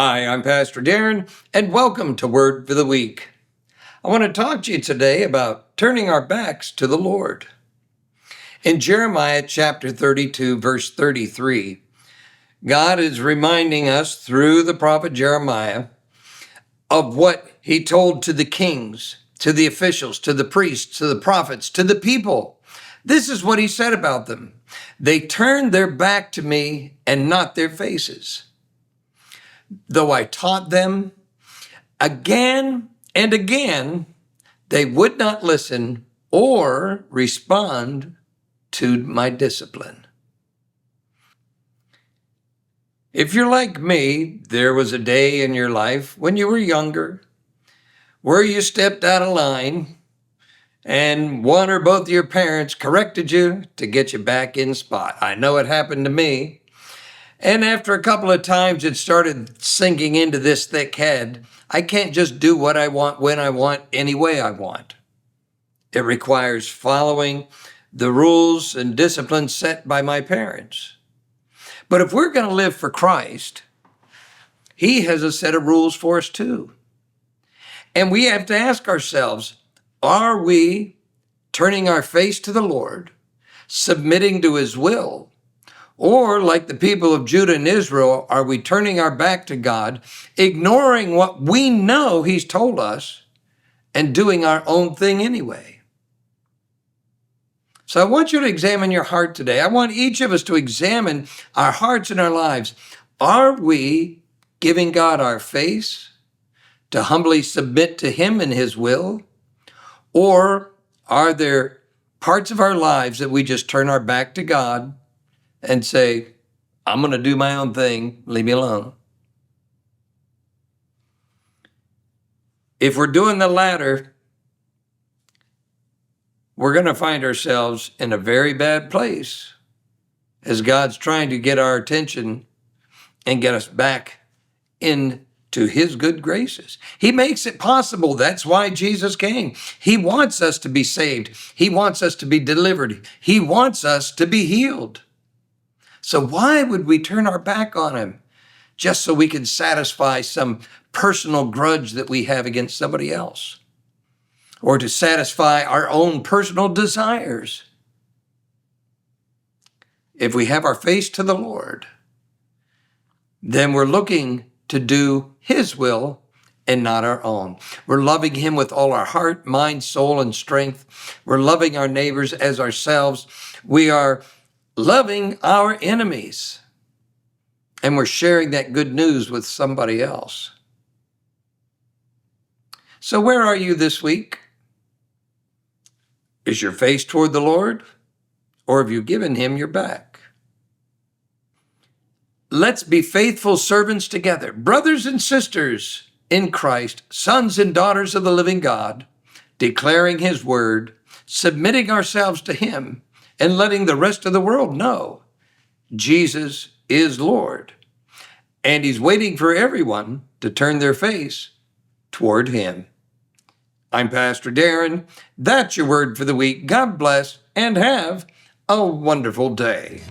Hi, I'm Pastor Darren, and welcome to Word for the Week. I want to talk to you today about turning our backs to the Lord. In Jeremiah chapter 32, verse 33, God is reminding us through the prophet Jeremiah of what he told to the kings, to the officials, to the priests, to the prophets, to the people. This is what he said about them. They turned their back to me and not their faces. Though I taught them again and again, they would not listen or respond to my discipline. If you're like me, there was a day in your life when you were younger where you stepped out of line and one or both of your parents corrected you to get you back in spot. I know it happened to me. And after a couple of times, it started sinking into this thick head. I can't just do what I want, when I want, any way I want. It requires following the rules and disciplines set by my parents. But if we're going to live for Christ, He has a set of rules for us too. And we have to ask ourselves, are we turning our face to the Lord, submitting to His will? Or, like the people of Judah and Israel, are we turning our back to God, ignoring what we know He's told us, and doing our own thing anyway? So I want you to examine your heart today. I want each of us to examine our hearts and our lives. Are we giving God our face to humbly submit to Him and His will? Or are there parts of our lives that we just turn our back to God and say, I'm going to do my own thing, leave me alone? If we're doing the latter, we're going to find ourselves in a very bad place as God's trying to get our attention and get us back into His good graces. He makes it possible. That's why Jesus came. He wants us to be saved. He wants us to be delivered. He wants us to be healed. So why would we turn our back on Him just so we can satisfy some personal grudge that we have against somebody else, or to satisfy our own personal desires? If we have our face to the Lord, then we're looking to do His will and not our own. We're loving Him with all our heart, mind, soul, and strength. We're loving our neighbors as ourselves. We are loving our enemies, and we're sharing that good news with somebody else. So where are you this week? Is your face toward the Lord, or have you given Him your back? Let's be faithful servants together, brothers and sisters in Christ, sons and daughters of the living God, declaring His word, submitting ourselves to Him, and letting the rest of the world know Jesus is Lord. And He's waiting for everyone to turn their face toward Him. I'm Pastor Darren. That's your word for the week. God bless and have a wonderful day.